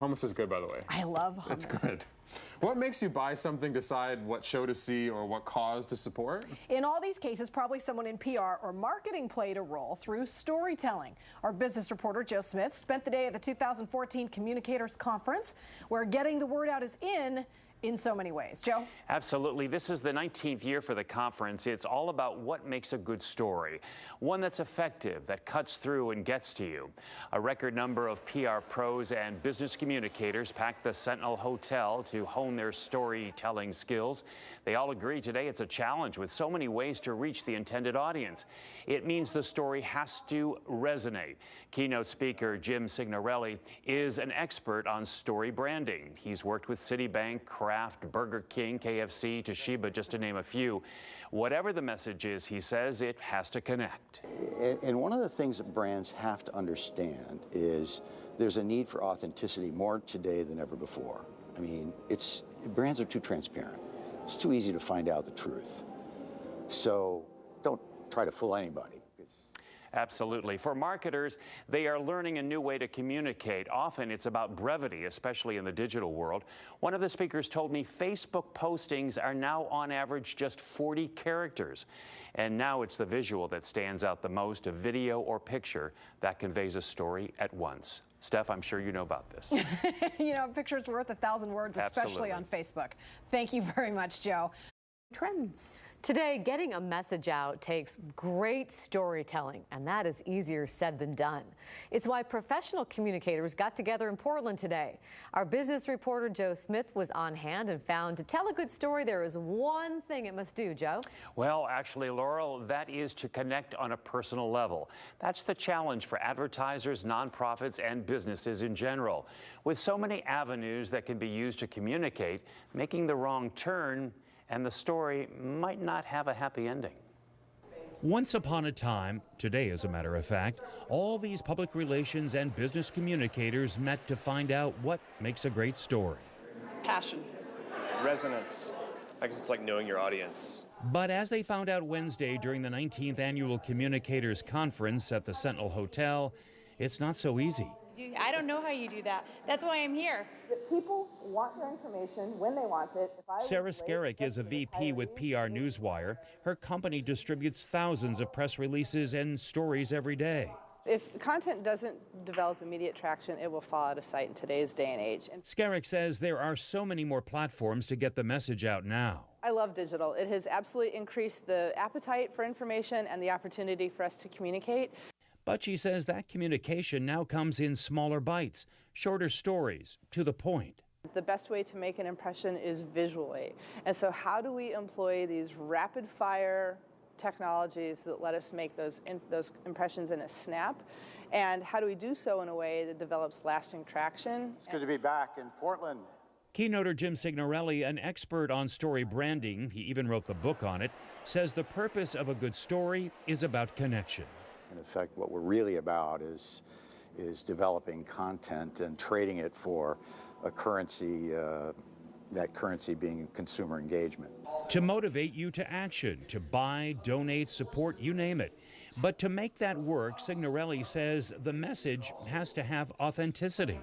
Hummus is good, by the way. I love hummus. It's good. What makes you buy something, decide what show to see or what cause to support? In all these cases, probably someone in PR or marketing played a role through storytelling. Our business reporter, Joe Smith, spent the day at the 2014 Communicators Conference, where getting the word out is in so many ways. Joe? Absolutely. This is the 19th year for the conference. It's all about what makes a good story, one that's effective, that cuts through and gets to you. A record number of PR pros and business communicators packed the Sentinel Hotel to hone their storytelling skills. They all agree today it's a challenge with so many ways to reach the intended audience. It means the story has to resonate. Keynote speaker Jim Signorelli is an expert on story branding. He's worked with Citibank, Kraft, Burger King, KFC, Toshiba, just to name a few. Whatever the message is, he says, it has to connect. And one of the things that brands have to understand is there's a need for authenticity more today than ever before. I mean, brands are too transparent. It's too easy to find out the truth. So don't try to fool anybody. Absolutely. For marketers, they are learning a new way to communicate. Often it's about brevity, especially in the digital world. One of the speakers told me Facebook postings are now on average just 40 characters. And now it's the visual that stands out the most, a video or picture that conveys a story at once. Steph, I'm sure you know about this. You know, a picture's worth 1,000 words, especially on Facebook. Thank you very much, Joe. Trends. Today, getting a message out takes great storytelling, and that is easier said than done. It's why professional communicators got together in Portland today. Our business reporter Joe Smith was on hand and found to tell a good story, there is one thing it must do, Joe. Well, actually, Laurel, that is to connect on a personal level. That's the challenge for advertisers, nonprofits, and businesses in general. With so many avenues that can be used to communicate, making the wrong turn and the story might not have a happy ending. Once upon a time, today as a matter of fact, all these public relations and business communicators met to find out what makes a great story. Passion. Resonance. I guess it's like knowing your audience. But as they found out Wednesday during the 19th Annual Communicators Conference at the Sentinel Hotel, it's not so easy. I don't know how you do that. That's why I'm here. If people want your information when they want it. Sarah Skerrick is a VP with PR Newswire. Her company distributes thousands of press releases and stories every day. If content doesn't develop immediate traction, it will fall out of sight in today's day and age. Skerrick says there are so many more platforms to get the message out now. I love digital. It has absolutely increased the appetite for information and the opportunity for us to communicate. But she says that communication now comes in smaller bites, shorter stories, to the point. The best way to make an impression is visually. And so how do we employ these rapid fire technologies that let us make those impressions in a snap? And how do we do so in a way that develops lasting traction? It's good to be back in Portland. Keynoter Jim Signorelli, an expert on story branding, he even wrote the book on it, says the purpose of a good story is about connection. In effect, what we're really about is developing content and trading it for a currency, that currency being consumer engagement. To motivate you to action, to buy, donate, support, you name it. But to make that work, Signorelli says the message has to have authenticity.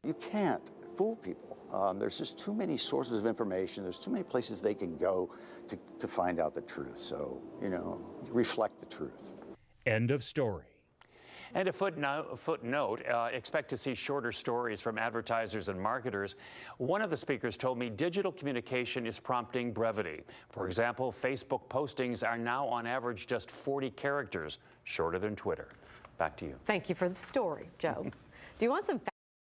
You can't fool people. There's just too many sources of information. There's too many places they can go to find out the truth. So, you know, reflect the truth. End of story. And a footnote, expect to see shorter stories from advertisers and marketers. One of the speakers told me digital communication is prompting brevity. For example, Facebook postings are now on average just 40 characters, shorter than Twitter. Back to you. Thank you for the story, Joe. Do you want some